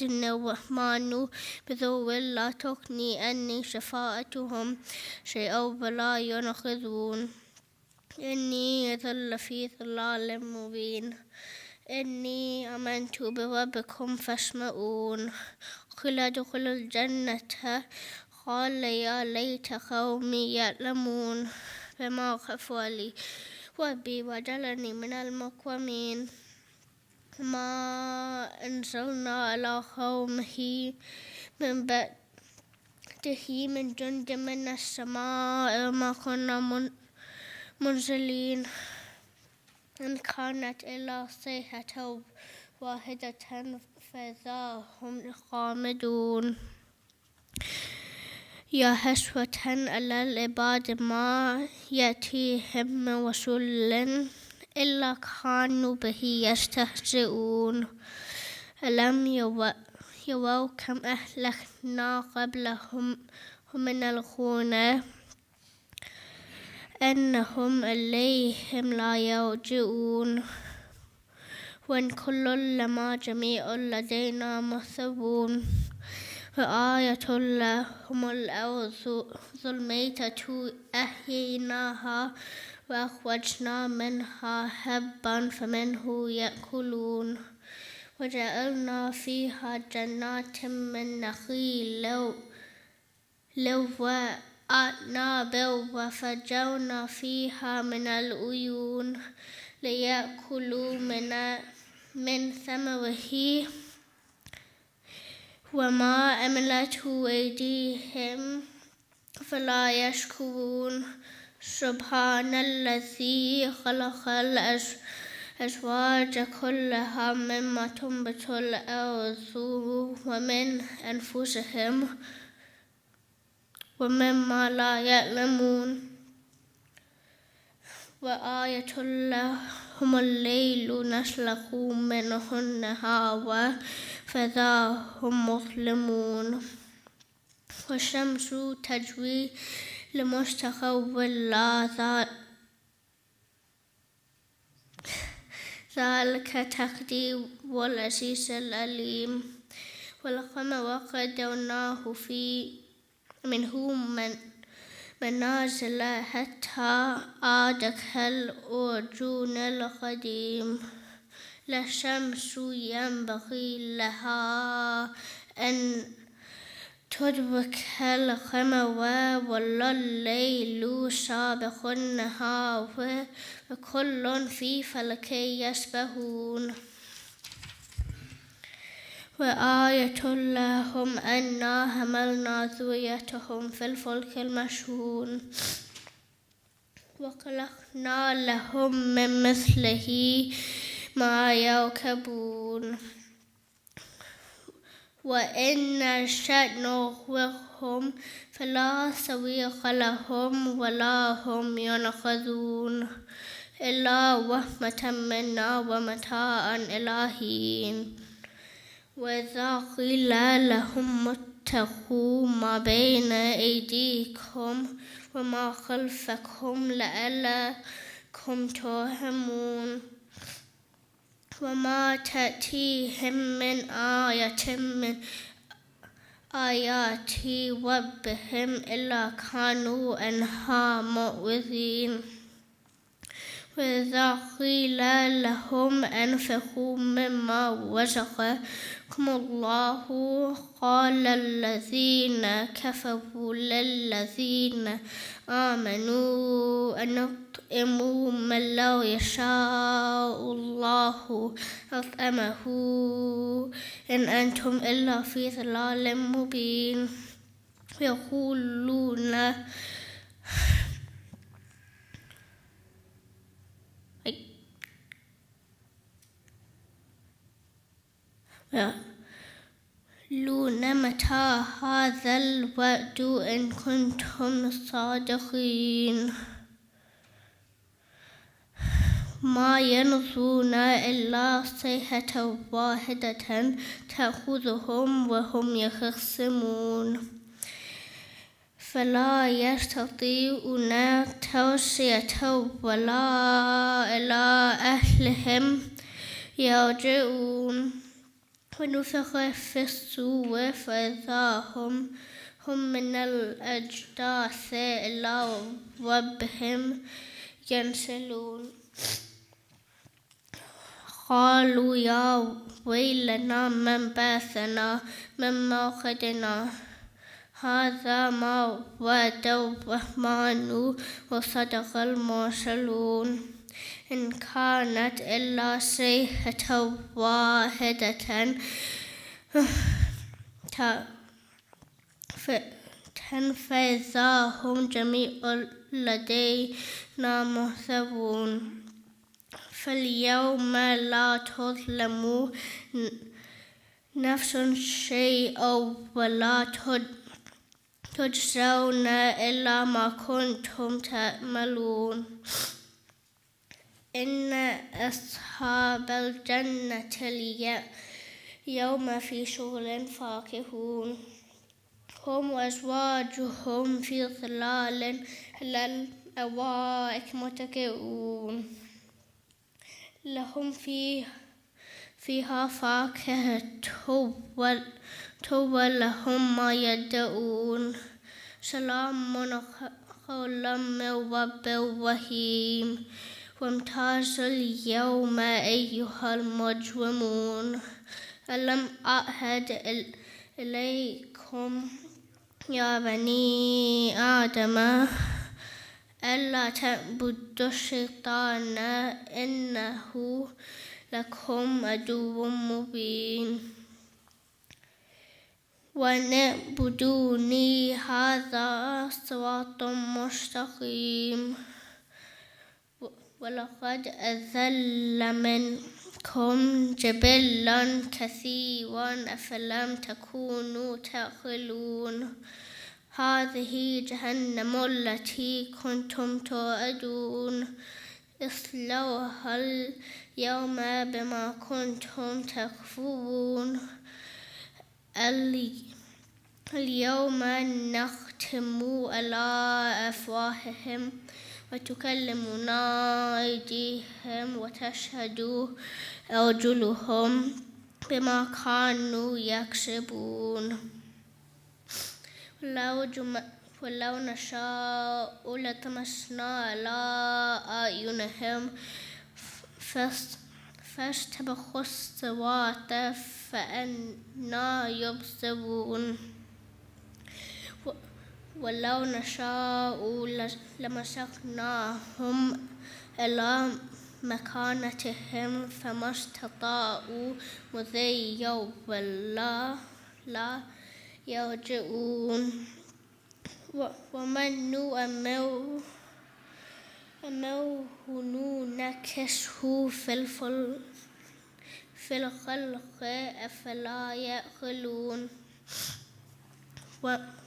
النعمان بذو لا تغني أني شفاعتهم شيئا ولا ينقذون إني ظل في ضلال مبين إني آمنت بربكم فاسمعون قيل ادخلوا الجنة قال يا ليت قومي يعلمون بما غفر لي ربي وجعلني من المكرمين ما أنزلنا على قومه من بعده من جند من السماء ما كنا منزلين إن كانت إلا صيحة واحدة فإذا هم خامدون يا حسرة على العباد ما يأتيهم من رسول إلا كانوا به يستهزئون ألم يروا كم أهلكنا قبلهم من القرون أنهم إليهم لا يرجعون وإن كل لما جميع لدينا محضرون وآية لهم الأرض الميتة أحييناها وأخرجنا منها حبا فمنه يأكلون وجعلنا فيها جنات من نخيل وأعناب وفجرنا فيها من العيون ليأكلوا من ثمره وما عملته أيديهم فلا يشكرون سبحان الذي خلق الأزواج كلها مما تنبت الأرض ومن أنفسهم ومما لا يعلمون وآية لهم الليل نسلخ منه النهار فإذا هم مظلمون والشمس تجري لمستقر لها ذلك تقدير العزيز العليم والقمر قدرناه منه منازل حتى عاد كالعرجون القديم لا الشمس ينبغي لها أن تدرك القمر ولا الليل سابق النهار وكل في فلك يسبحون وآية لهم أنا حملنا ذريتهم في الفلك المشحون وخلقنا لهم من مثله ما يركبون وإن نشأ نغرقهم فلا صريخ لهم ولا هم ينقذون إلا رحمة منا ومتاعا إلى حين وإذا قيل لهم اتقوا ما بين أيديكم وما خلفكم لعلكم ترحمون وما تأتيهم من آية من آيات ربهم إلا كانوا عنها معرضين وإذا قيل لهم أنفقوا مما رزقكم الله قال الذين كفروا للذين آمنوا أنطعم من لو يشاء الله أطعمه إن أنتم إلا في ضلال مبين يقولون متى هذا الوعد إن كنتم صادقين ما ينظرون إلا صيحة واحدة تأخذهم وهم يخصمون فلا يستطيعون توصية ولا إلى أهلهم يرجعون ونفخ في الصور فإذا هم من الأجداث إلى ربهم ينسلون قالوا يا ويلنا من بعثنا من مرقدنا هذا ما وعد الرحمن وصدق المرسلون إن كانت إلا صيحة واحدة فإذا هم جميع لدينا محضرون فاليوم لا تظلم نفس شيئا ولا تجزون إلا ما كنتم تعملون إن أصحاب الجنة اليوم في شغل فاكهون هم وأزواجهم في ظلال على الأرائك متكئون لهم فيها فاكهة ولهم ما يدعون سلام قولا من رب رحيم وامتازوا اليوم أيها المجرمون ألم أعهد إليكم يا بني آدم ألا تعبدوا الشيطان إنه لكم عدو مبين ونعبدوني هذا صراط مستقيم ولقد أضل منكم جبلا كثيرا أفلم تكونوا تعقلون هذه جهنم التي كنتم توعدون اصلوها اليوم بما كنتم تكفرون اليوم نختم على أفواههم وتكلمنا أيديهم وتشهد أرجلهم بما كانوا يكسبون ولو نشاء لطمسنا على أعينهم فاستبقوا الصراط فأنى يبصرون ولو نشاء لمسخناهم إلى مكانتهم فما استطاعوا مضيا ولا يرجعون ومن نؤمره ننكسه في الخلق أفلا يعقلون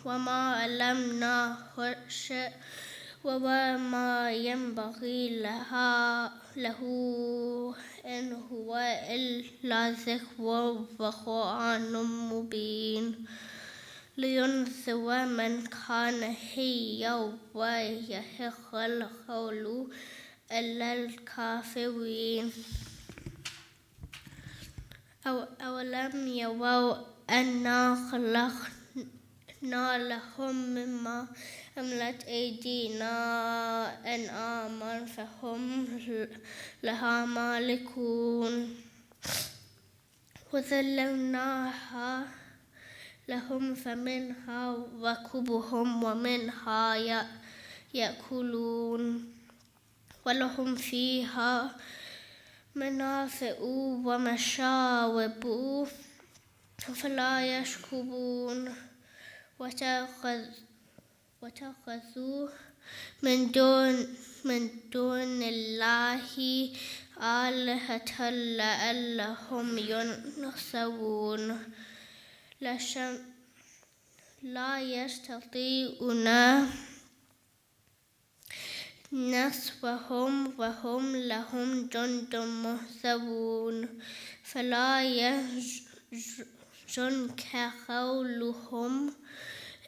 وما علمناه شيء وما ينبغي له إن هو إلا ذكر وقرآن مبين لينذر من كان حيا ويحق القول على الكافرين أولم يروا أنا خلقنا لهم مما عملت أيدينا أنعاما فهم لها مالكون وذللناها لهم فمنها ركوبهم ومنها يأكلون ولهم فيها منافع ومشارب فلا يشكرون واتخذوا من دون الله آلهة لعلهم ينصرون لا يستطيعون نصرهم وهم لهم جند محضرون فلا يحزنك قولهم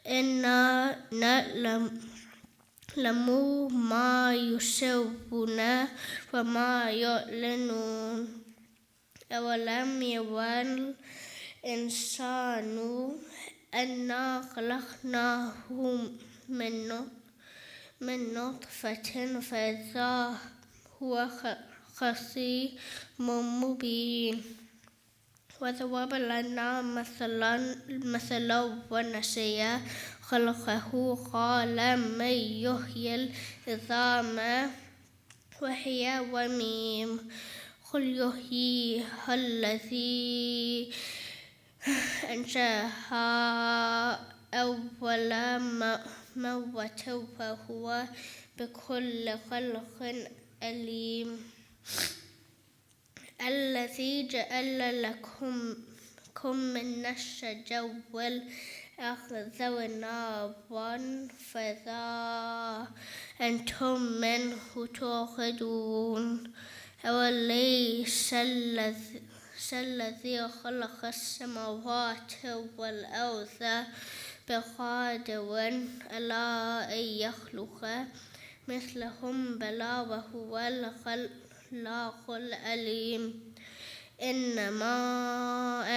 إنا نعلم ما يسرون وما يعلنون أولم يروا الإنسان أنا خلقناه من نطفة فإذا هو خصيم مبين وضرب لنا مثلا ونسي خلقه قال من يحيي العظام وهي رميم قل يحييها الذي أنشأها أول مرة وهو بكل خلق عليم الذي جعل لكم من الشجر والأخضر نارا فإذا أنتم منه توقدون أوليس الذي خلق السماوات والأرض بقادر على أن يخلق مثلهم بلى وهو الخلاق العليم إنما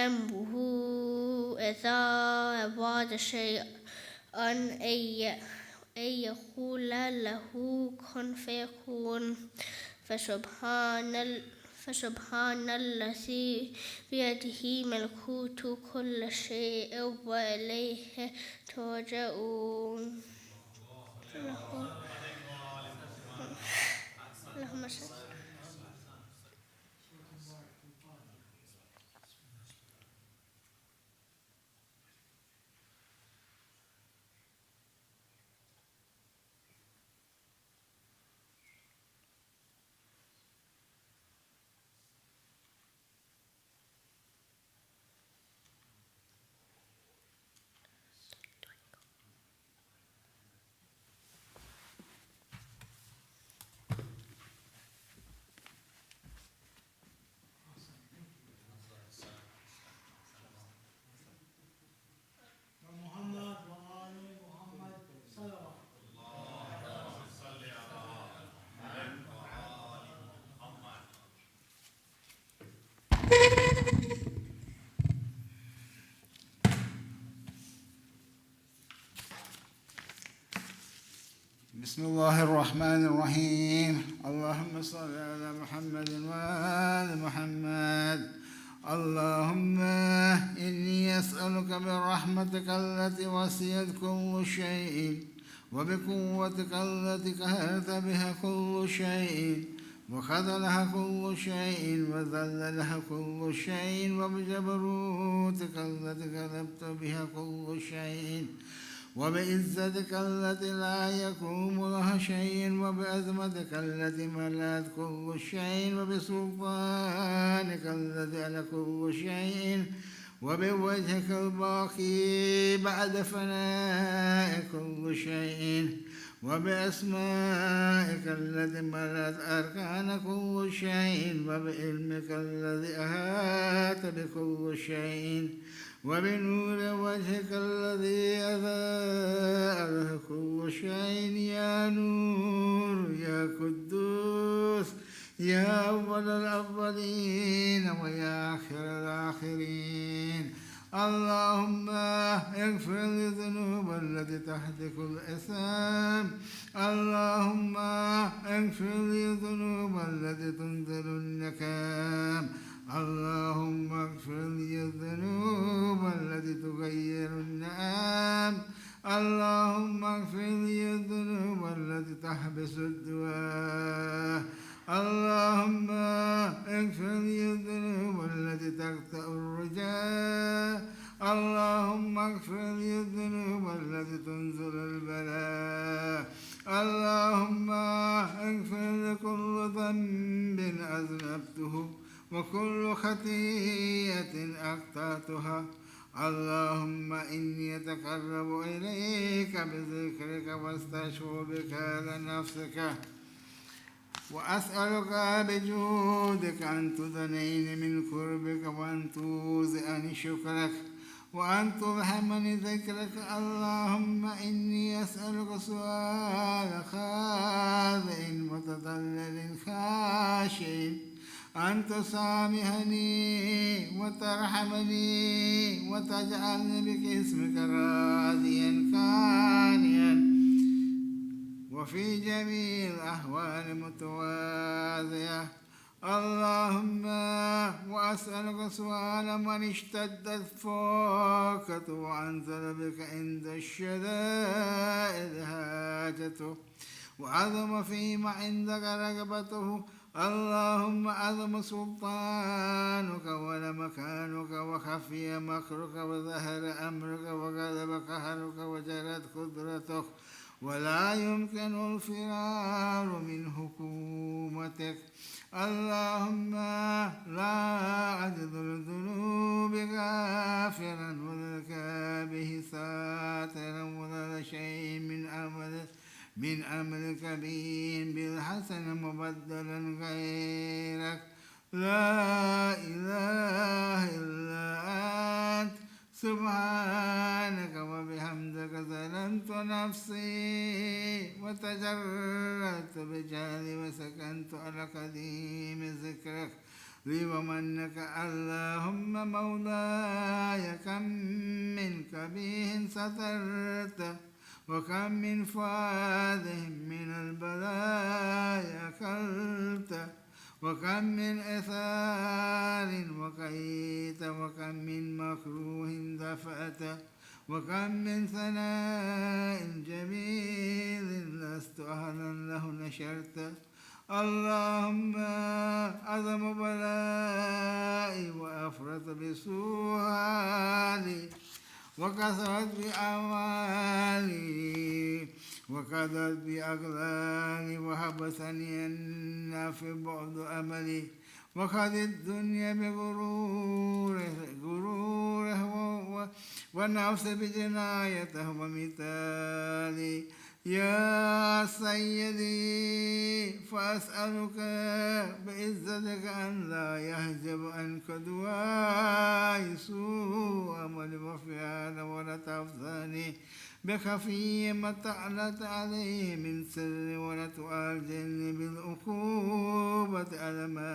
أمره إذا أراد شيئا أن يقول له كن فيكون فسبحان الذي بيده ملكوت كل شيء وإليه ترجعون. اللهم صل. بسم الله الرحمن الرحيم. اللهم صل على محمد وآل محمد. اللهم إني أسألك برحمتك التي وسعت كل شيء وبقوتك التي قهرت بها كل شيء وخذلها كل شيء وذللها كل شيء وبجبروتك التي غلبت بها كل شيء وبعزتك التي لا يقوم لها شيء وبعظمتك التي ملأت كل شيء وبسلطانك الذي على كل شيء وبوجهك الباقي بعد فناء كل شيء وبأسمائك التي ملأت أركان كل شيء وبعلمك الذي أحاط بكل شيء وبنور وجهك الذي أضاء كل شيء يا نور يا قدوس يا أول الأولين ويا آخر الآخرين. اللهم اغفر لي الذنوب التي تحدث الإثام. اللهم اغفر لي الذنوب التي تنزل النكام. اللهم اغفر لي الذنوب التي تغير النعم. اللهم اغفر لي الذنوب التي تحبس الدعاء. اللهم اغفر لي الذنوب التي تقطع الرجاء. اللهم اغفر لي الذنوب التي تنزل البلاء. اللهم اغفر لكل ذنب أذنبته وكل خطيئة أخطأتها. اللهم إني أتقرب إليك بذكرك واستشفع بك على نفسك وأسألك بجودك أن تدنيني من قربك وأن توزعني شكرك وأن ترحمني ذكرك. اللهم إني أسألك سؤال خاضع متضلل خاشع أن تسامحني وترحمني وتجعلني بك اسمك راضيا كانيا وفي جميع الأحوال متواضعة. اللهم وأسألك سؤال من اشتدت فاقته وأنزل بك عند الشدائد حاجته وعظم فيما عندك رغبته. اللهم عظم سلطانك ولا مكانك وخفي مكرك وظهر أمرك وغلب قهرك وجرت قدرتك ولا يمكن الفرار من حكومتك. اللهم لا عدد الذنوب غافرا ولا به ساترا ولا شيء من أمرك به بالحسن مبدلا غيرك. لا إله إلا أنت سبحانك وبحمدك ظلمت نفسي وتجردت بجهلي وسكنت على قديم ذكرك لي ومنك. اللهم مولاي كم من كبيه سترت وكم من فاده من البلايا أكلت وكم من إثار وقيت وكم من مكروه دفعت وكم من ثناء جميل لست أهلا له نشرت. اللهم أعظم بلائي وأفرط بسؤالي وكثرت بأعمالي وكثرت بأغلالي وحبسني النافع بعد أملي وخذ الدنيا بغروره والنفس بجنايته ومثالي. يا سيدي فأسألك بعزتك أن لا يحجب عنك دعائي سوء عمل وفعل ولا تفزعني بخفي ما تعلت عليه من سر ولا تعالجني بالعقوبة على ما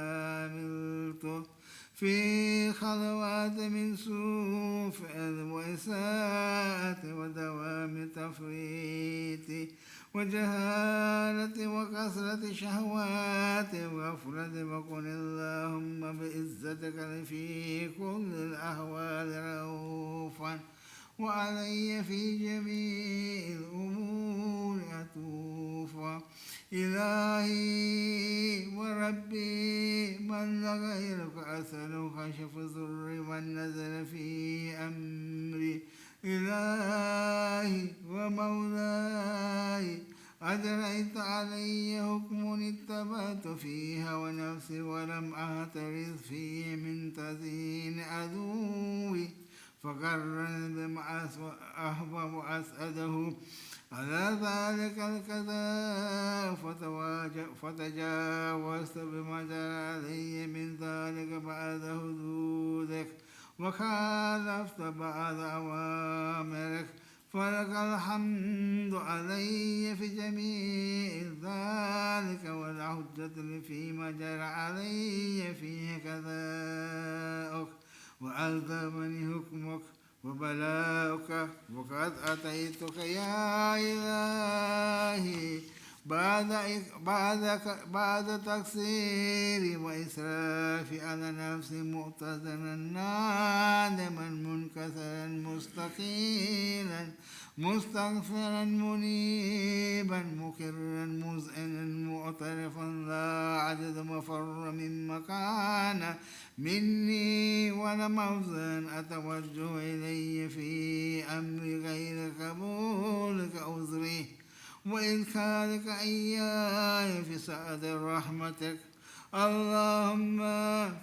عملته في خلوات من سوء فعل وإساءة ودوام تفريط وجهالة وكثرة شهوات وغفلة. وكن اللهم بعزتك في كل الأحوال رؤوفا وعلي في جميع الأمور أتوفا. إلهي وربي من غيرك أسأل كشف ضر من نزل في أمري. إلهي ومولاي أجريت علي حكم اتبعت فيها ونفسي ولم أعترض فيه من تزيين عدوي فقرن بما أحبب وأسأله على ذلك الكذا فتجاوزت بما جرى علي من ذلك بعد حدودك وخالفت بعد أوامرك فلك الحمد علي في جميع ذلك والحجة فيما جرى علي فيه كذاك وألزمني حكمك وبلاؤك. وقد أتيتك يا إلهي بعد تقصيري وإسرافي على نفسي مؤتذنا نادما منكسرا مستقيلا مستغفرا منيبا مكرا مذعنا معترفا لا عدد مفر من مكان مني ولا موزن أتوجه إلي في أمر غير قبولك عذري وإدخالك إياي في سعة رحمتك. اللهم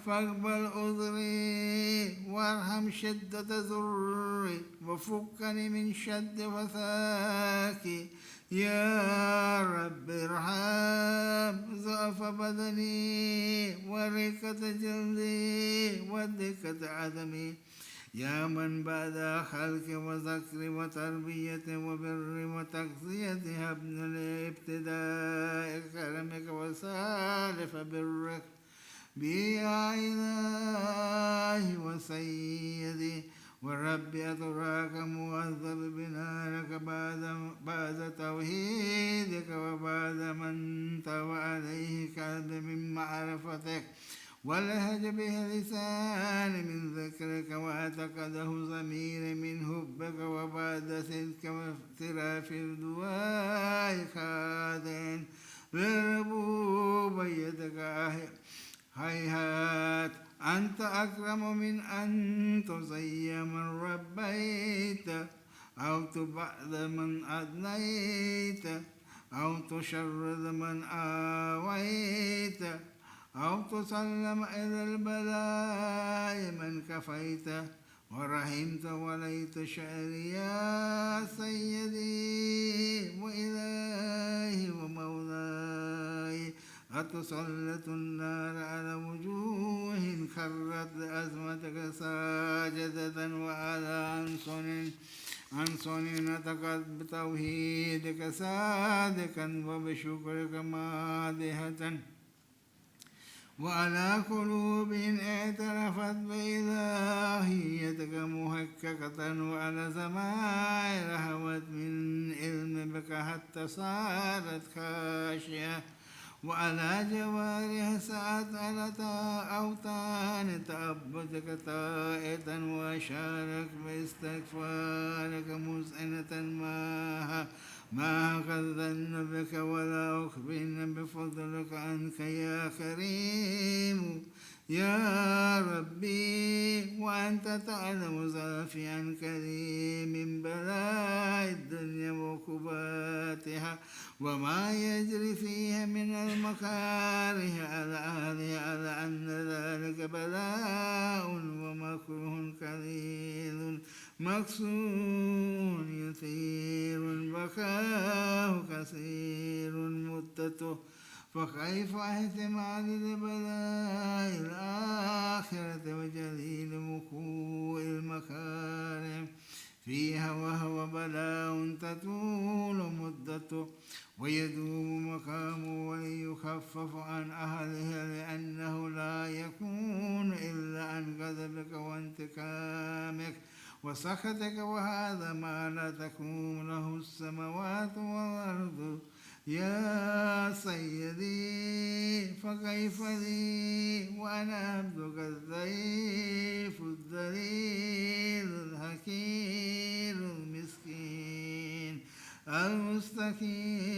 فاقبل عذري وارحم شدة ضري وفكني من شد وثاكي. يا رب ارحم ضعف بدني ورقة جلدي ودقة عدمي. يا من بعد خلق وذكر وتربية وبر وتغذية هبنا لابتداء كرمك وسالف برك. بي يا إلهي وسيدي والرب أتراك مؤذب بنارك بعد توحيدك وبعد من طوى عليه كلب من معرفتك ولهج به لسان من ذكرك واعتقده ضمير من حبك وبعد سلك وافتراف الدواء خاضع لربوبيتك هيهات أنت أكرم من أن تزي من ربيت أو تبعد من أدنيت أو تشرد من آويت أو تسلم إلى البلاء من كفيت ورحمت وليت شعري يا سيدي وإلهي ومولاي أتسلط النار على وجوه خرت لأزمتك ساجدة وعلى أنصن نطقت بتوحيدك صادقا وبشكرك مادحة وعلى قلوب اعترفت بإلهيتك محققة وعلى زمائر هوت من علم بك حتى صارت خاشية وعلى جوارح سعت على أوطان تعبدك طائة وشارك باستغفارك مسئنة ما قد ظن بك ولا أخبرن بفضلك عنك يا كريم يا ربي وأنت تعلم ظرفي عن كريم بلاء الدنيا وكباتها وما يجري فيها من المكاره على أهلها على أن ذلك بلاء ومكروه قليل مكسور يثير بكاه كثير مدته فكيف احتمال البلاء الآخرة وجليل وقوع المكارم فيها وهو بلاء تطول مدته ويدوم مقامه ويخفف عن أهلها لأنه لا يكون إلا عن غضبك وانتقامك وسخطك وهذا ما لا تكون له السماوات والأرض يا سيدي فكيف لي وأنا عبدك الضعيف الذليل الحقير المسكين المستكين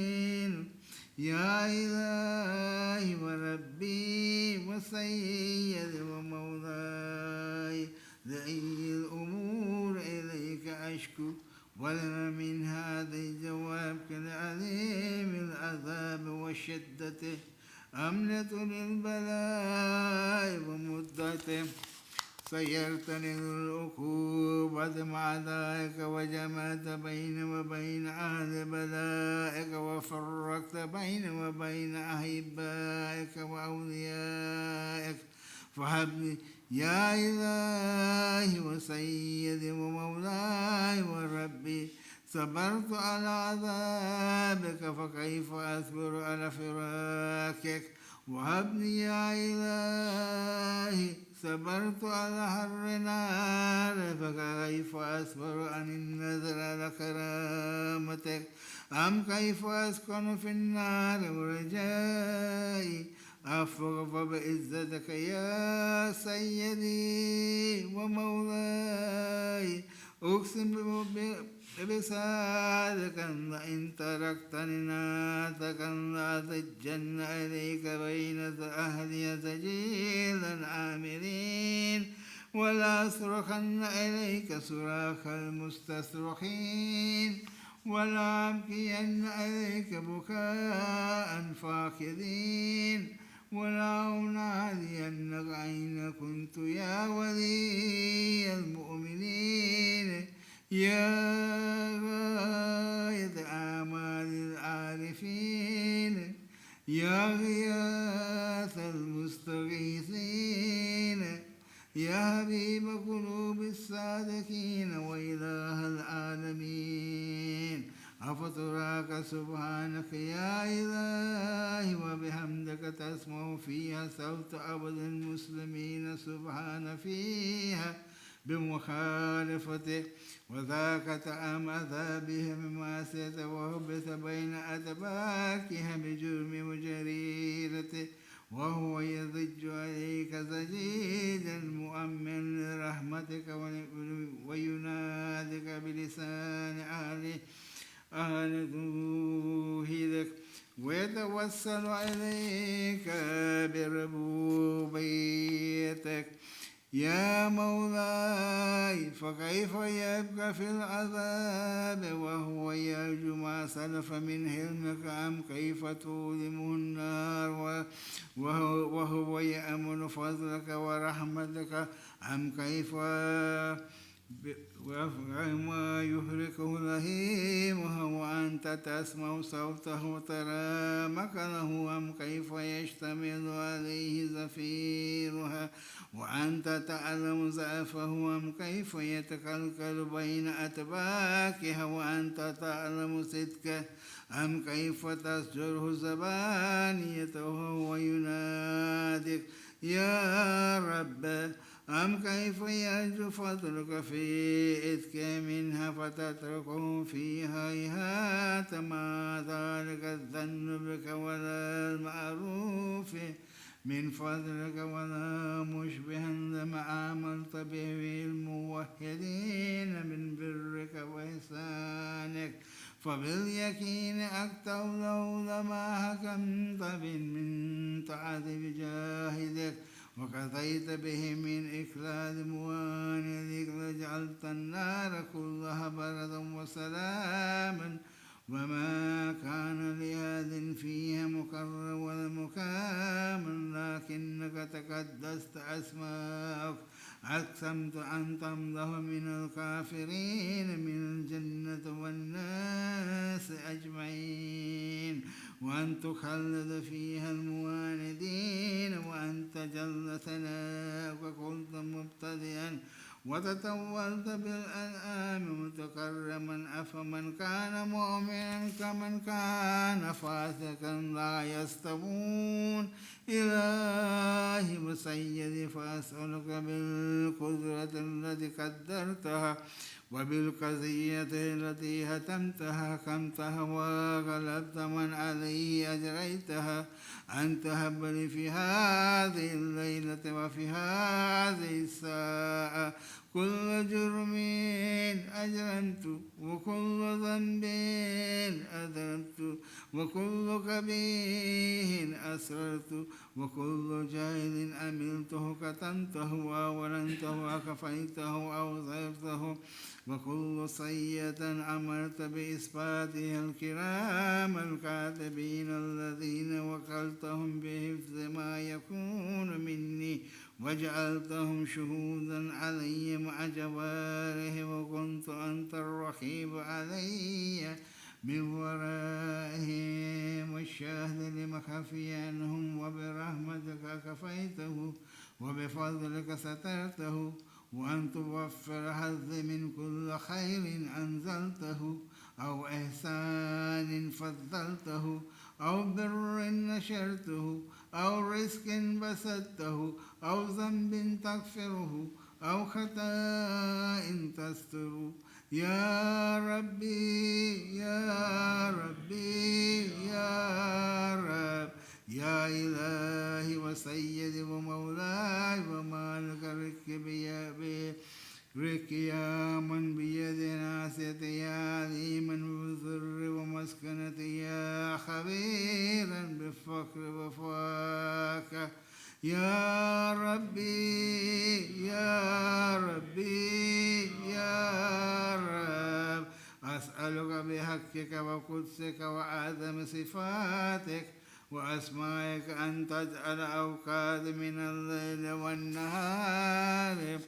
يا إلهي وربي وسيدي ومولاي لأي الأمور إليك أشكو ولنا من هذا الجواب كالعليم العذاب وشدته أمنة للبلاء ومدته سيرتني العقوبة مع ذلك وجمعت بين وبين أهل بلائك وفرقت بين وبين أحبائك وأوليائك فهب يا إلهي وسيدي ومولاي وربي صبرت على عذابك فكيف أصبر على فراقك وهبني يا إلهي صبرت على حر نار فكيف أصبر عن النذر على كرامتك أم كيف أسكن في النار ورجائي أفرغ بعزتك يا سيدي ومولاي أقسم بسعادك إن تركتني ناتك لأتجن إليك بين أهلي سجيلا عاملين ولا أصرخن إليك صراخ المستصرخين ولا أبكين إليك بكاء فاقدين ولا أنادينك أين كنت يا ولي المؤمنين يا غاية آمال العارفين يا غياث المستغيثين يا حبيب قلوب الصادقين وإله العالمين أفتراك سبحانك يا إلهي وبحمدك تسمع فيها صوت عبد المسلمين سبحان فيها بمخالفته وذاك طعام عذابهم بمعصيته وهبط بين أتباكها بجرم وجريرته وهو يضج عليك زجيجا مؤمن لرحمتك وينادك بلسان أهل توحيدك ويتوسل إليك بربوبيتك يا مولاي فكيف يبقى في العذاب وهو يرجو ما سلف من حلمك أم كيف تؤلمه النار وهو يأمل فضلك ورحمتك أم كيف وما يهلكه لهيمها وأنت تسمع صوته وترى مكانه أم كيف يشتمل عليه زفيرها وأنت تعلم ضعفه أم كيف يتكلكل بين أتباكها وأنت تعلم صدقه أم كيف تسجره زبانيته وينادك يا رب أم كيف يرجو فضلك في إذك منها فتتركه فيها هيهات ما ذلك الظن بك ولا المعروف من فضلك ولا مشبها لما عملت به الموحدين من برك وإحسانك فباليقين أكتب له لما حكمت من تعذب جاهدك وقضيت به من إكلال موانئك لجعلت النار كلها بردا وسلاما وما كان لأحد فيها مقر ولا مكام لكنك تقدست أسماءك أقسمت أن تمضه من الكافرين من الجنة والناس أجمعين وأن تخلد فيها المواندين وأن تجل ثناءك وكنت مبتدئا وتطولت بالأنعام متكرما أفمن كان مؤمنا كمن كان فاسقا لا يستوون إلهي وسيدي فأسألك بالقدرة التي قدرتها وبالقضية التي هتمتها حكمتها وغلبت من عليه أجريتها أن تهب لي في هذه الليلة وفي هذه الساعة كل جرم أجرمت وكل ذنب أذنبت وكل كبيه أسررت وكل جاهل أملته كتمته وأولنته وكفيته أو ظهرته وكل صية أمرت بإثباتها الكرام الكاتبين الذين وكلتهم بحفظ ما يكون مني وجعلتهم شهودا علي مع جواره وكنت أنت الرقيب علي من ورائهم والشاهد لما خفي عنهم وبرحمتك كفيته وبفضلك سترته وأن توفر حظ من كل خير أنزلته أو إحسان فضلته أو بر نشرته أو رزق بسطته أو ذنب تغفره أو خطأ تستره يا ربي يا ربي يا رب يا إلهي وسيدي ومولاي ومالك رك يا من بيد ناصيتي يا عليما بالضر ومسكنتي يا خبيرا بالفقر وفاك يا ربي يا ربي يا رب أسألك بحقك وقدسك وأعظم صفاتك وأسمائك أن تجعل أوقات من الليل والنهار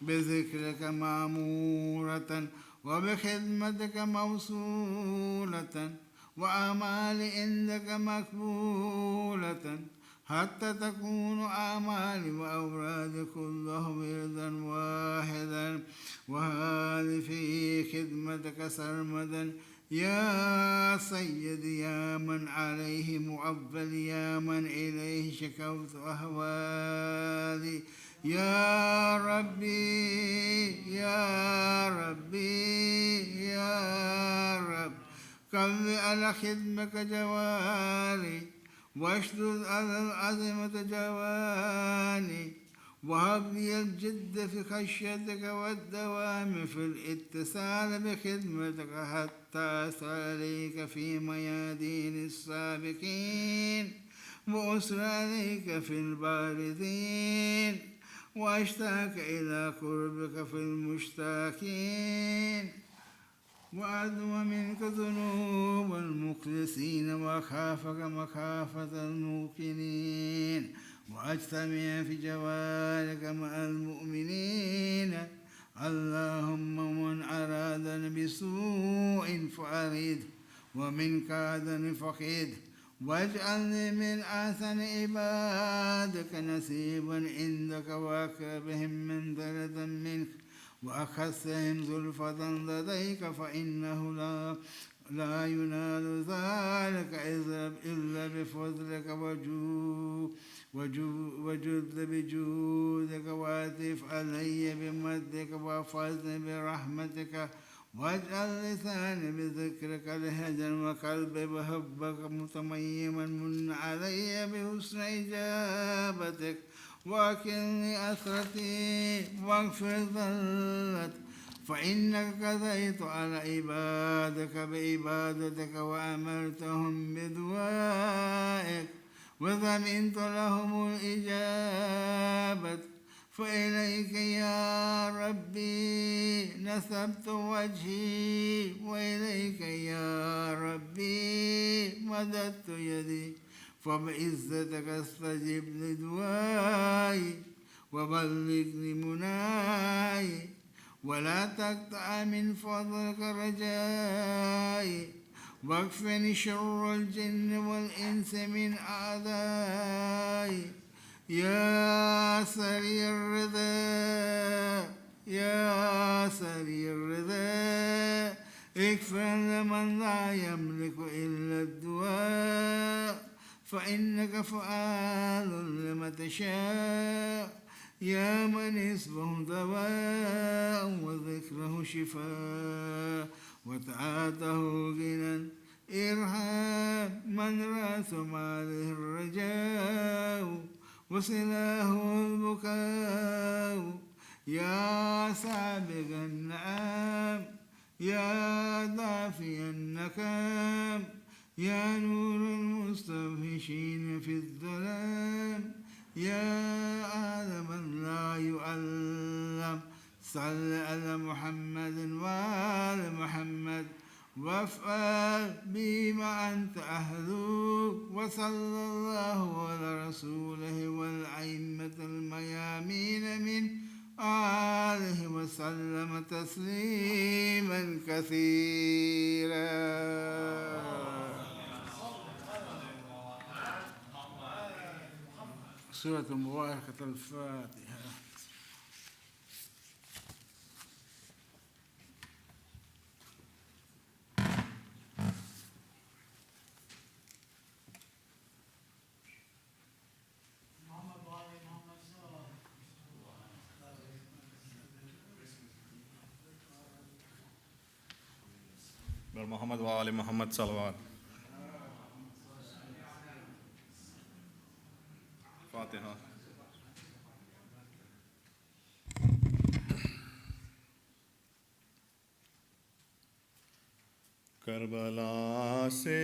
بذكرك معمورة وبخدمتك موصولة وأعمال عندك مقبولة حتى تكون أعمالي وأورادي كلهم وردا واحدا وهذه في خدمتك سرمدا يا سيدي يا من عليه مؤبل يا من إليه شكوت أهوالي يا ربي يا ربي يا رب قل على خدمك جواري واشدد على العظمة جواني وهب لي الجد في خشيتك والدوام في الاتصال بخدمتك حتى أسأليك في ميادين السابقين وأسر عليك في البارزين وأشتاق إلى قربك في المشتاقين وأدنو منك ذنوب المخلصين وأخافك مخافة الموقنين وأجتمع في جوارك مع المؤمنين اللهم من أرادنا بسوء فأرده ومن كادني فقده واجعلني من أحسن عبادك نصيبا عندك وأقربهم منزلة منك وأخصهم زلفة لديك فإنه لا ينال ذلك إلا بفضلك وجد بجودك وأتف علي بمدك وفضل برحمتك واجعل لساني بذكرك لهجا وقلبي بحبك متميما من علي بحسن إجابتك وأكلني أسرتي واغفر ذلتي فإنك قضيت على عبادك بعبادتك وأمرتهم بدعائك وضمنت لهم الإجابة فإليك يا ربي نسبت وجهي وإليك يا ربي مددت يدي فبعزتك استجب لدعائي وبلغني مناي ولا تقطع من فضلك رجائي واكفني شر الجن والإنس من أعدائي يا سريع الرضا يا سريع الرضا اغفر لمن لا يملك إلا الدعاء فإنك فعال لما تشاء يا من اسمه دواء وذكره شفاء وتعاته غنى ارحم من راس ماله الرجاء وسلاه البكاء يا سابق النعم يا دافي النكام يا نور المستوحشين في الظلام يا عالما لا يعلم صل على محمد وآل محمد وافعل بما أنت أهله وصلى الله على رسوله والأئمة الميامين من آله وسلم تسليما كثيرا. سورة مباركة الفاتحة. محمد وآل محمد صلوات. فاتحة. करबला से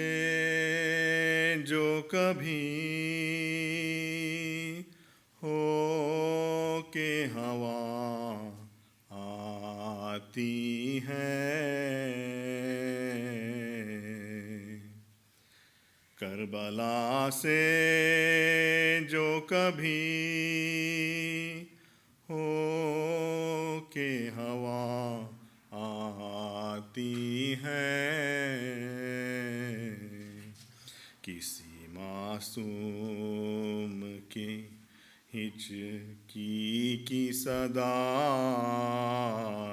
जो कभी हो के हवा आती है, करबला से जो कभी हो के हवा आती है, किसी मासूम की हिचकी की सदा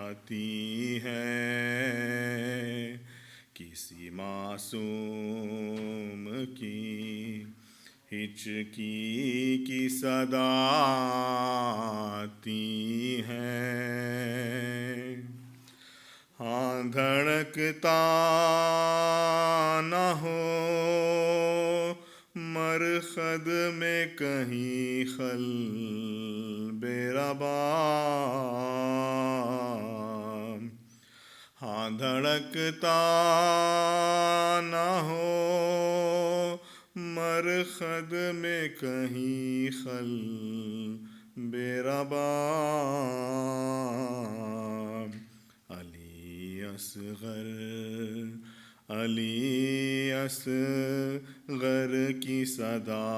आती है, किसी معصوم کی ہچکی کی صدا آتی ہے، ہاں دھڑکتا نہ ہو مرخد میں کہیں قلب رباب، ہاں دھڑکتا نہ ہو مرخد میں کہیں قلب رباب، علی اصغر کی صدا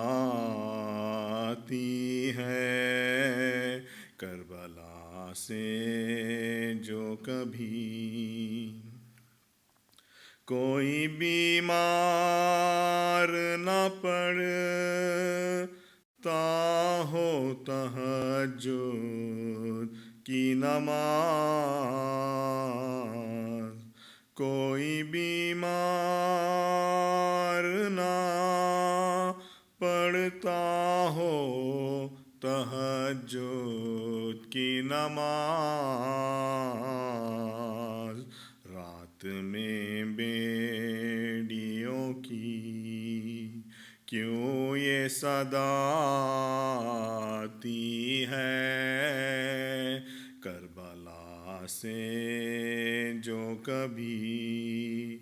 آتی ہے، کربلا سے جو کبھی کوئی بیمار نہ پڑتا ہو تہجد کی نماز، کوئی بیمار نہ پڑھتا ہو تہجد کی نماز، رات میں بیڑیوں کی کیوں یہ صدا آتی ہے، کربلا سے جو کبھی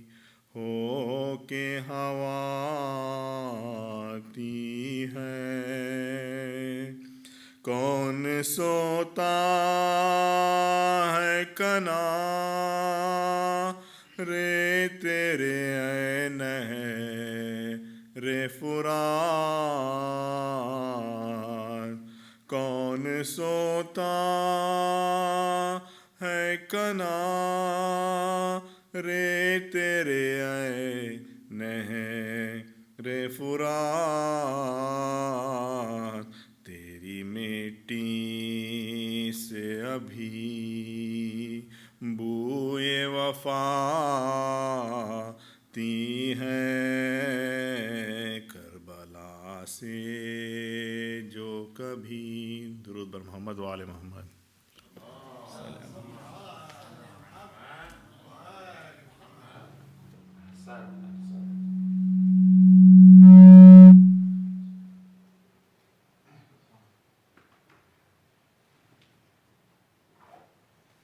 ہو کے ہوا آتی ہے، کون سوتا ہے کنارے تیرے اے نہر فرات، کون سوتا ہے کنارے تیرے اے نہر فرات، تیری مٹی سے ابھی بوئے وفاتی ہے، کربلا سے جو کبھی، درود بر محمد و آل محمد.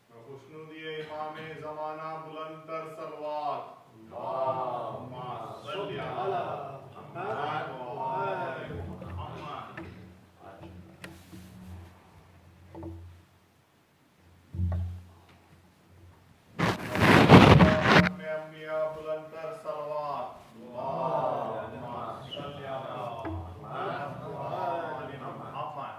خوشنودی امام زمانہ بلند تر صلوات، اللہم صلی علی محمد و آل محمد. انبیاء بلند تر صلوات، اللہم صلی علی محمد و آل محمد.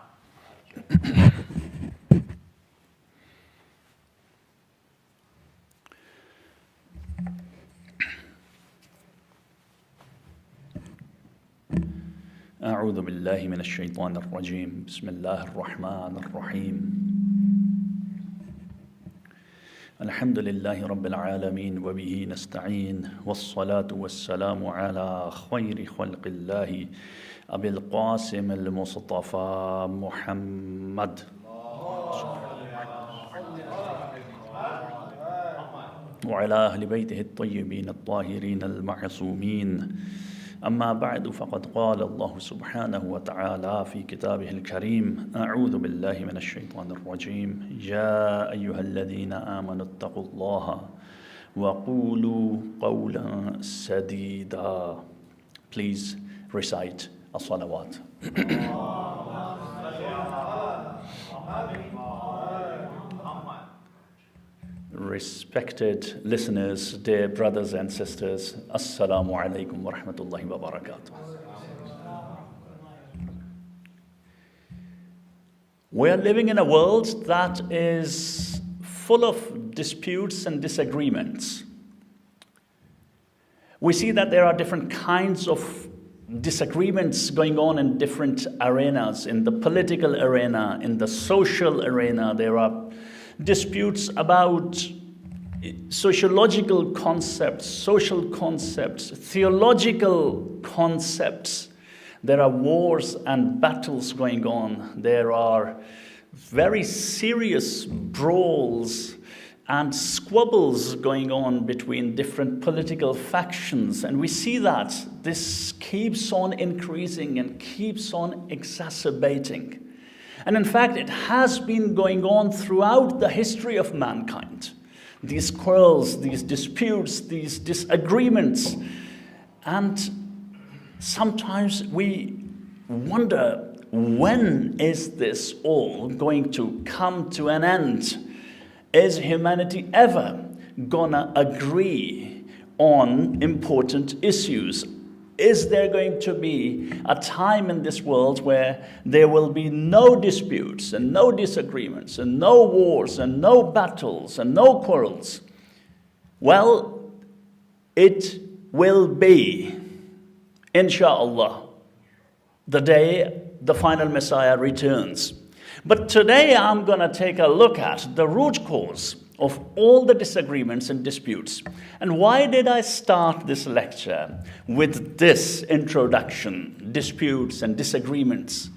اعوذ باللہ من الشیطان الرجیم، بسم اللہ الرحمن الرحیم، الحمد للہ رب العالمین وبہ نستعین، والصلاة والسلام علی خیر خلق اللہ ابی القاسم المصطفى محمد وعلى اہل بیتہ الطیبین الطاہرین المعصومین. اما بعد فقد قال اللہ سبحانہ وتعالی فی کتابہ الکریم، اعوذ باللہ من الشیطان الرجیم، یا ایہا الذین آمنوا اتقوا اللہ وقولوا قولا سدیدا. Please recite الصلوات. Respected listeners, dear brothers and sisters, Assalamu alaikum wa rahmatullahi wa barakatuh. We are living in a world that is full of disputes and disagreements. We see that there are different kinds of disagreements going on in different arenas, in the political arena, in the social arena. There are disputes about sociological concepts, social concepts, theological concepts. There are wars and battles going on. There are very serious brawls and squabbles going on between different political factions. And we see that this keeps on increasing and keeps on exacerbating. And in fact, it has been going on throughout the history of mankind. These quarrels, these disputes, these disagreements. And sometimes we wonder, when is this all going to come to an end? Is humanity ever gonna agree on important issues? Is there going to be a time in this world where there will be no disputes and no disagreements and no wars and no battles and no quarrels? Well, it will be, inshallah, the day the final Messiah returns. But today I'm going to take a look at the root cause of all the disagreements and disputes. And why did I start this lecture with this introduction, disputes and disagreements?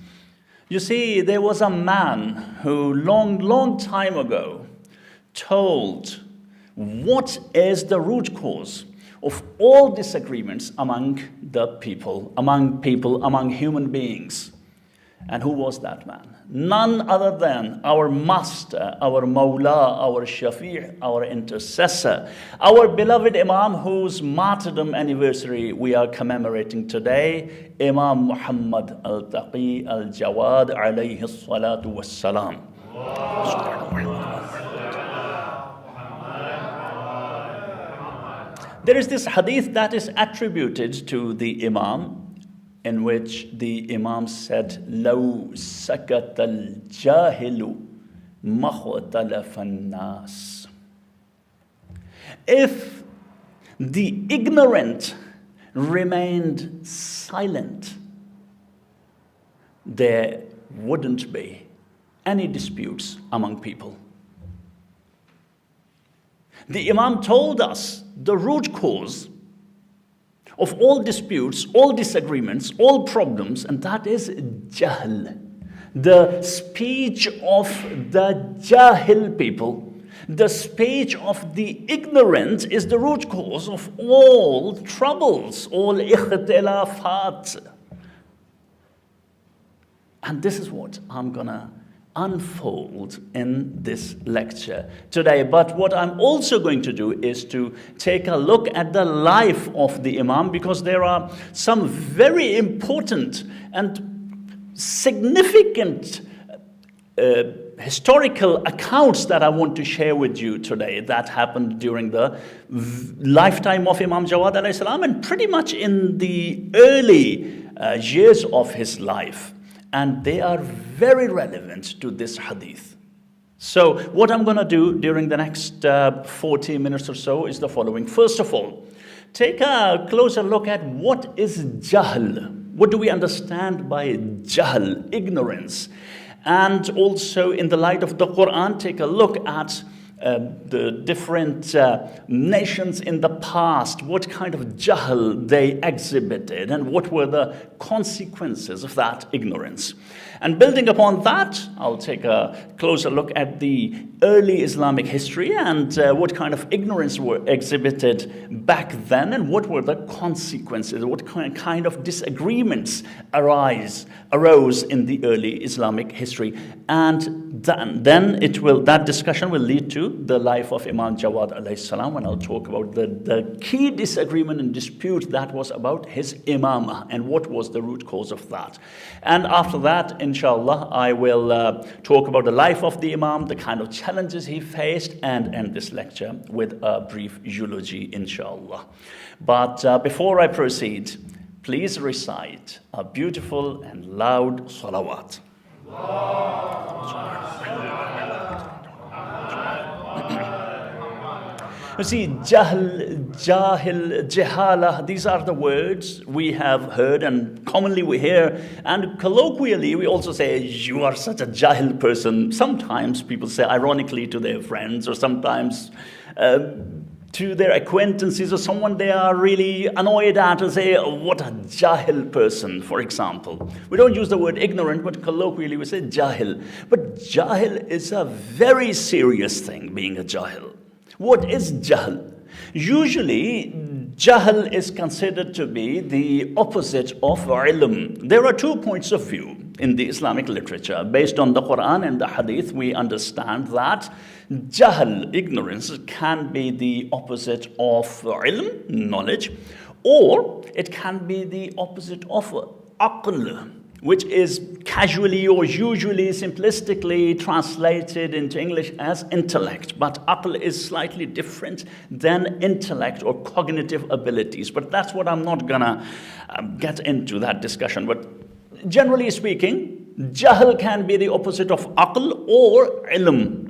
You see, there was a man who long time ago told what is the root cause of all disagreements among among human beings. And who was that man? None other than our master, our Mawla, our Shafi', our intercessor, our beloved Imam whose martyrdom anniversary we are commemorating today, Imam Muhammed al-Taki al-Jawad alayhi salatu wassalam. There is this hadith that is attributed to the Imam, in which the Imam said, لَوْ سَكَتَ الْجَاهِلُ مَخْوَتَلَفَ النَّاسِ. If the ignorant remained silent, there wouldn't be any disputes among people. The Imam told us the root cause of all disputes, all disagreements, all problems, and that is jahl. The speech of the jahil people, the speech of the ignorant is the root cause of all troubles, all ikhtilafat. And this is what I'm gonna unfold in this lecture today. But what I'm also going to do is to take a look at the life of the Imam, because there are some very important and significant historical accounts that I want to share with you today that happened during the lifetime of Imam Jawad alayhi salam and pretty much in the early years of his life. And they are very relevant to this hadith. So what I'm going to do during the next 40 minutes or so is the following. First of all, take a closer look at what is jahl. What do we understand by jahl, ignorance? And also in the light of the Quran, take a look at the different nations in the past, what kind of jahl they exhibited, and what were the consequences of that ignorance. And building upon that, I'll take a closer look at the early Islamic history and what kind of ignorance were exhibited back then, and what were the consequences, what kind of disagreements arose in the early Islamic history. And then that discussion will lead to the life of Imam Jawad alayhi salam, when I'll talk about the key disagreement and dispute that was about his imamah and what was the root cause of that. And after that, inshallah, I will talk about the life of the Imam, the kind of challenges he faced, and end this lecture with a brief eulogy, inshallah. But before I proceed, please recite a beautiful and loud salawat. You see, jahl, jahil, jahala, these are the words we have heard and commonly we hear. And colloquially, we also say, you are such a jahil person. Sometimes people say ironically to their friends, or sometimes to their acquaintances or someone they are really annoyed at, or say, oh, what a jahil person, for example. We don't use the word ignorant, but colloquially we say jahil. But jahil is a very serious thing, being a jahil. What is jahl? Usually, jahl is considered to be the opposite of ilm. There are 2 points of view in the Islamic literature. Based on the Quran and the Hadith, we understand that jahl, ignorance, can be the opposite of ilm, knowledge, or it can be the opposite of aql, which is casually or usually simplistically translated into English as intellect. But aql is slightly different than intellect or cognitive abilities. But that's what I'm not gonna get into that discussion. But generally speaking, jahl can be the opposite of aql or ilm.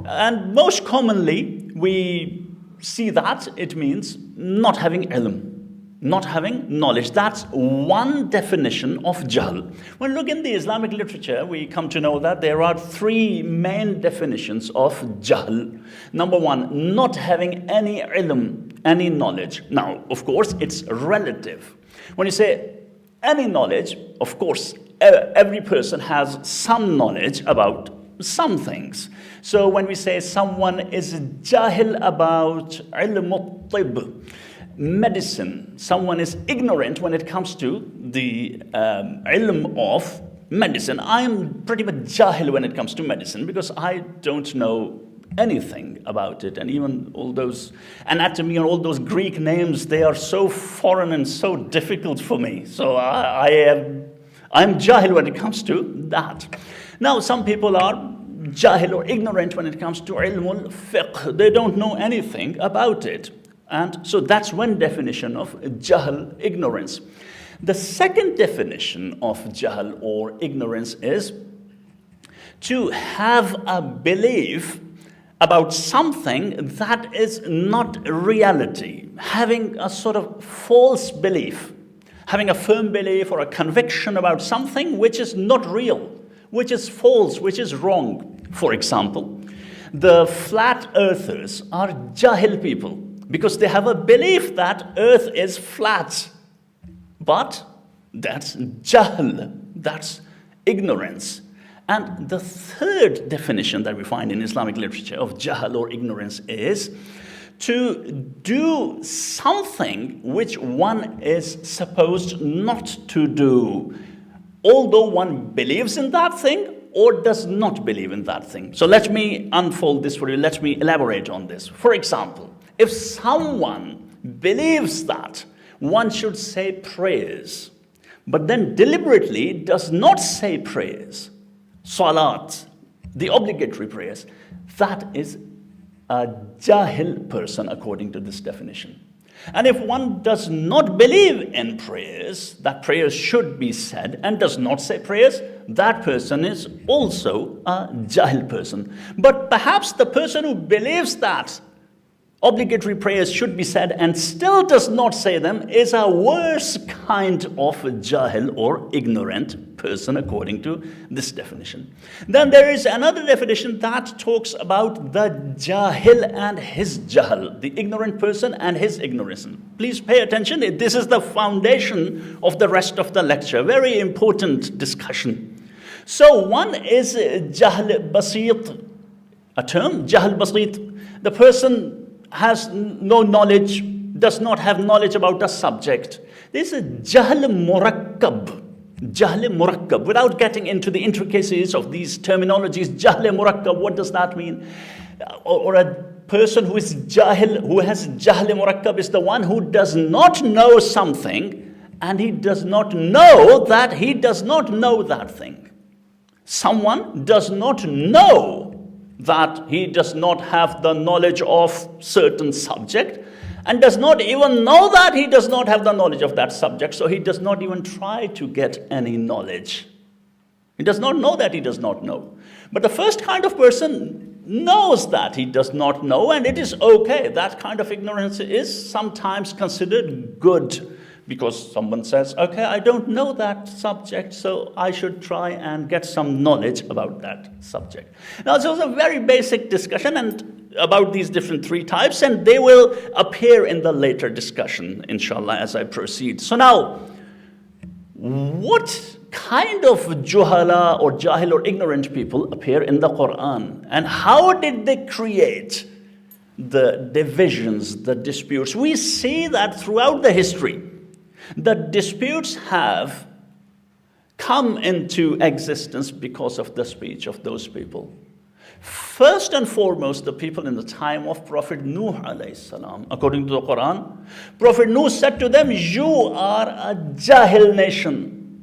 And most commonly, we see that it means not having ilm, not having knowledge. That's one definition of jahl. When we look in the Islamic literature, we come to know that there are 3 main definitions of jahl. Number 1, not having any ilm, any knowledge. Now, of course, it's relative. When you say any knowledge, of course, every person has some knowledge about some things. So when we say someone is jahil about ilm al-tib, medicine, someone is ignorant when it comes to the ilm of medicine. I am pretty much jahil when it comes to medicine because I don't know anything about it. And even all those anatomy and all those Greek names, they are so foreign and so difficult for me. So I'm jahil when it comes to that. Now, some people are jahil or ignorant when it comes to ilm al-fiqh. They don't know anything about it. And so that's one definition of jahl, ignorance. The second definition of jahl or ignorance is to have a belief about something that is not reality, having a sort of false belief, having a firm belief or a conviction about something which is not real, which is false, which is wrong. For example, the flat earthers are jahil people because they have a belief that earth is flat. But that's jahl, that's ignorance. And the third definition that we find in Islamic literature of jahl or ignorance is to do something which one is supposed not to do, although one believes in that thing or does not believe in that thing. So let me unfold this for you. Let me elaborate on this. For example, if someone believes that one should say prayers, but then deliberately does not say prayers, salat, the obligatory prayers, that is a jahil person according to this definition. And if one does not believe in prayers, that prayers should be said, and does not say prayers, that person is also a jahil person. But perhaps the person who believes that obligatory prayers should be said and still does not say them is a worse kind of jahil or ignorant person according to this definition. Then there is another definition that talks about the jahil and his jahl, the ignorant person and his ignorance. Please pay attention. This is the foundation of the rest of the lecture. Very important discussion. So one is jahl basit, a term, jahl basit. The person has no knowledge, does not have knowledge about the subject. This is jahl murakkab. Jahl murakkab. Without getting into the intricacies of these terminologies, jahl murakkab, what does that mean? Or a person who is jahil, who has jahl murakkab, is the one who does not know something and he does not know that he does not know that thing. Someone does not know that he does not have the knowledge of certain subject and does not even know that he does not have the knowledge of that subject, so he does not even try to get any knowledge. He does not know that he does not know. But the first kind of person knows that he does not know, and it is okay. That kind of ignorance is sometimes considered good, because someone says, okay, I don't know that subject, so I should try and get some knowledge about that subject. Now, this was a very basic discussion, and about these different three types, and they will appear in the later discussion, inshallah, as I proceed. So now, what kind of juhala or jahil or ignorant people appear in the Quran? And how did they create the divisions, the disputes? We see that throughout the history, the disputes have come into existence because of the speech of those people. First and foremost, the people in the time of Prophet Nuh alayhi salam. According to the Quran, Prophet Nuh said to them, you are a Jahil nation.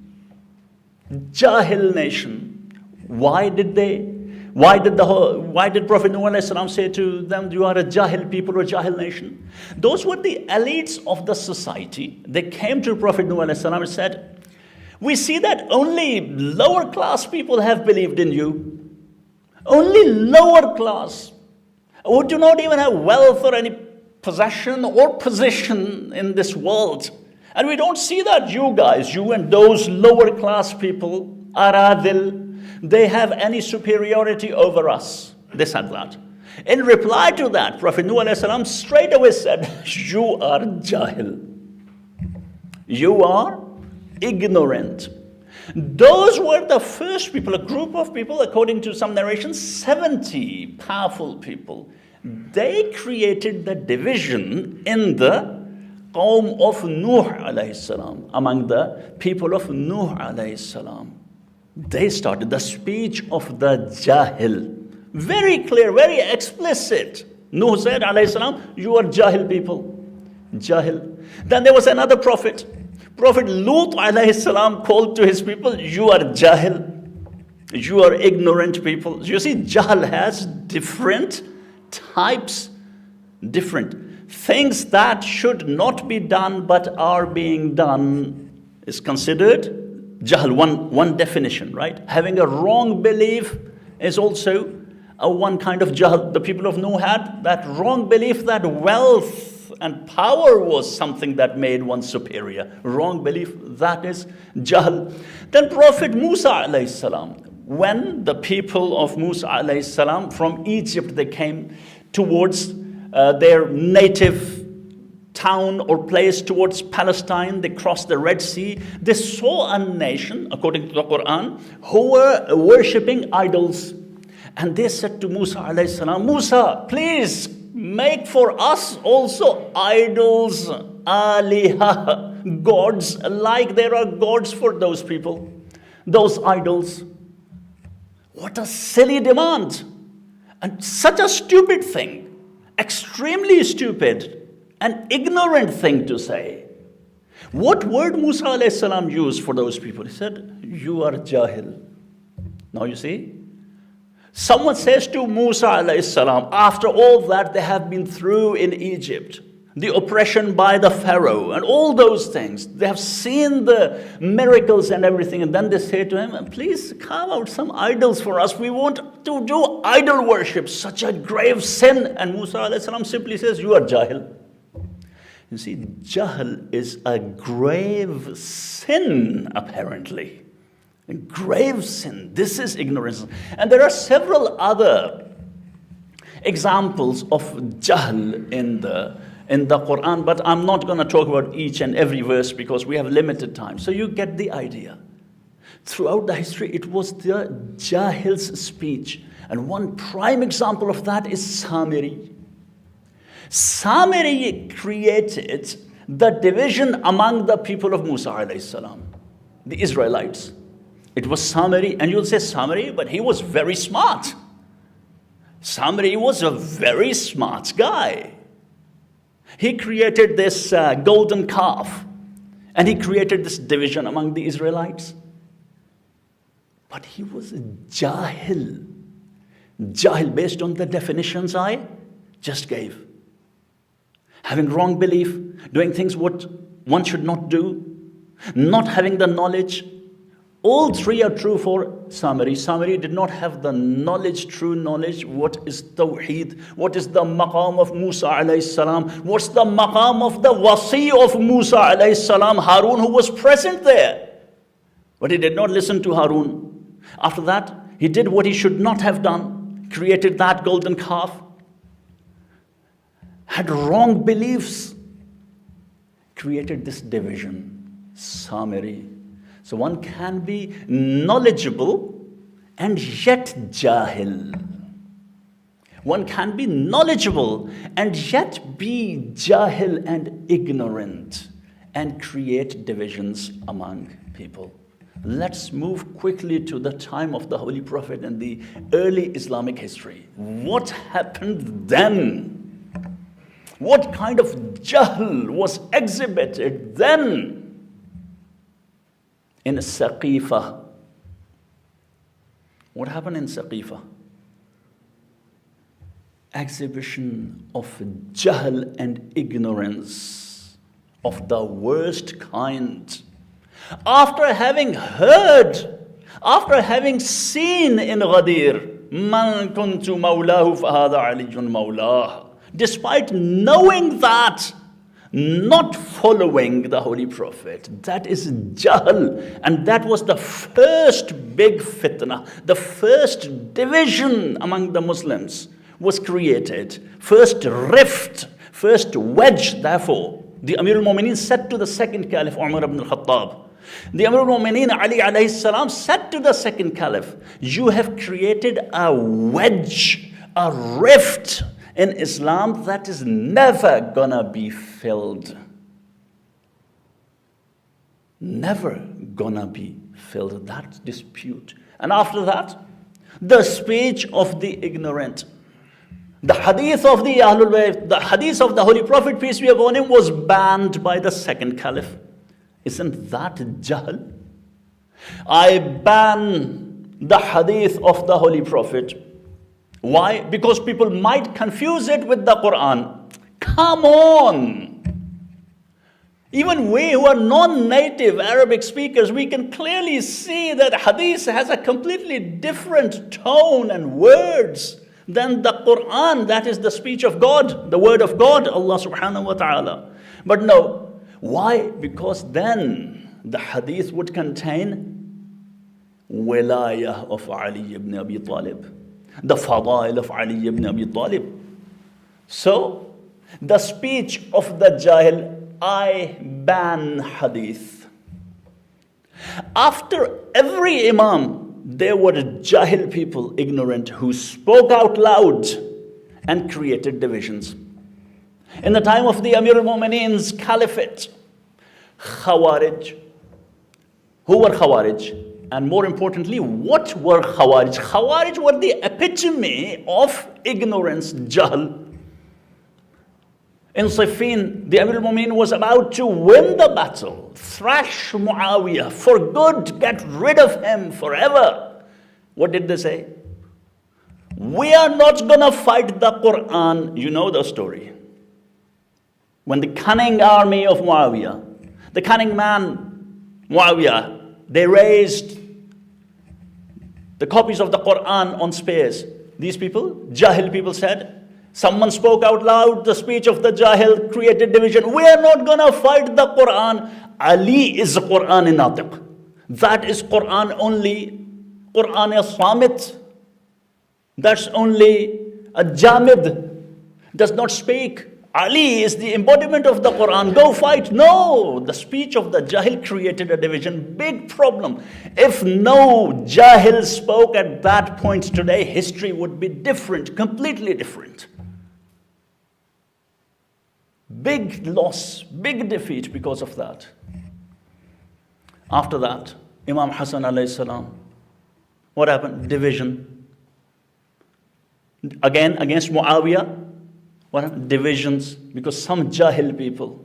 Jahil nation. Why did Prophet Nuh alayhi salam say to them, you are a Jahil people or Jahil nation? Those were the elites of the society. They came to Prophet Nuh alayhi salam and said, we see that only lower class people have believed in you. Only lower class, who do not even have wealth or any possession or position in this world. And we don't see that you guys, you and those lower class people, aradil, they have any superiority over us. They said that. In reply to that, Prophet Nuh alayhi salam straight away said, you are jahil. You are ignorant. Those were the first people, a group of people, according to some narrations, 70 powerful people. They created the division in the qawm of Nuh alayhi salam, among the people of Nuh alayhi salam. They started the speech of the Jahil. Very clear, very explicit. Nuh said alayhi salam, you are Jahil people. Jahil. Then there was another prophet. Prophet Lut alayhi salam called to his people, you are Jahil. You are ignorant people. You see, Jahl has different types, different things that should not be done but are being done is considered Jahl, one definition, right? Having a wrong belief is also a one kind of Jahl. The people of Nuh had that wrong belief that wealth and power was something that made one superior. Wrong belief, that is Jahl. Then Prophet Musa alayhi salam, when the people of Musa alayhi salam from Egypt, they came towards their native town or place towards Palestine, they crossed the Red Sea, they saw a nation, according to the Quran, who were worshipping idols. And they said to Musa alayhi salam, Musa, please make for us also idols, aliha, gods, like there are gods for those people, those idols. What a silly demand. And such a stupid thing, extremely stupid and ignorant thing to say. What word Musa alayhi salam used for those people? He said, you are Jahil. Now you see, someone says to Musa alayhi salam, after all that they have been through in Egypt, the oppression by the Pharaoh and all those things, they have seen the miracles and everything, and then they say to him, please carve out some idols for us. We want to do idol worship, such a grave sin. And Musa alayhi salam simply says, you are Jahil. You see, Jahl is a grave sin, apparently. A grave sin. This is ignorance. And there are several other examples of Jahl in the Quran, but I'm not going to talk about each and every verse because we have limited time. So you get the idea. Throughout the history, it was the Jahil's speech. And one prime example of that is Samiri. Samiri created the division among the people of Musa alayhi salam, the Israelites. It was Samiri, and you'll say Samiri, but he was very smart. Samiri was a very smart guy. He created this golden calf, and he created this division among the Israelites. But he was a Jahil. Jahil based on the definitions I just gave. Having wrong belief, doing things what one should not do, not having the knowledge. All three are true for Samiri. Samiri did not have the knowledge, true knowledge. What is Tawheed? What is the maqam of Musa alayhi salam? What's the maqam of the wasi of Musa alayhi salam, Harun, who was present there? But he did not listen to Harun. After that, he did what he should not have done, created that golden calf. had wrong beliefs, created this division, Samiri. So one can be knowledgeable and yet jahil. One can be knowledgeable and yet be jahil and ignorant and create divisions among people. Let's move quickly to the time of the Holy Prophet and the early Islamic history. What happened then? What kind of jahl was exhibited then in Saqifa? What happened in Saqifa? Exhibition of jahl and ignorance of the worst kind. After having heard, after having seen in Ghadir, Man kuntu mawlahu fahada aliyun mawlah. Despite knowing that, not following the Holy Prophet, that is jahl. And that was the first big fitna, the first division among the Muslims was created. First rift, first wedge, therefore. The Amir al-Mu'mineen said to the second Caliph, Umar ibn al-Khattab, the Amir al-Mu'mineen Ali alayhi salam said to the second Caliph, you have created a wedge, a rift in Islam that is never gonna be filled. Never gonna be filled, that dispute. And after that, the speech of the ignorant. The hadith of the Ahlul Bayt, the hadith of the Holy Prophet, peace be upon him, was banned by the second Caliph. Isn't that jahl? I ban the hadith of the Holy Prophet. Why? Because people might confuse it with the Quran. Come on! Even we who are non-native Arabic speakers, we can clearly see that hadith has a completely different tone and words than the Quran, that is the speech of God, the word of God, Allah subhanahu wa ta'ala. But no, why? Because then the hadith would contain wilayah of Ali ibn Abi Talib, the fadail of Ali ibn Abi Talib. So, the speech of the jahil, I ban hadith. After every imam, there were jahil people, ignorant, who spoke out loud and created divisions. In the time of the Amir al-Mu'mineen's caliphate, Khawarij. Who were Khawarij? And more importantly, what were Khawarij? Khawarij were the epitome of ignorance, jahl. In Siffin, the Amir al-Mu'mineen was about to win the battle, thrash Muawiyah for good, get rid of him forever. What did they say? We are not gonna fight the Quran. You know the story. When the cunning army of Muawiyah, the cunning man Muawiyah, they raised the copies of the Quran on spears. These people, Jahil people, said, someone spoke out loud, the speech of the Jahil created division. We are not gonna fight the Quran. Ali is Quran in Natiq. That is Quran only. Quran is Samit. That's only a Jamid. Does not speak. Ali is the embodiment of the Quran. Go fight. No, the speech of the Jahil created a division. Big problem. If no Jahil spoke at that point today, history would be different, completely different. Big loss, big defeat because of that. After that, Imam Hassan alayhi salam, what happened? Division. Again, against Muawiyah, what happened? Divisions, because some Jahil people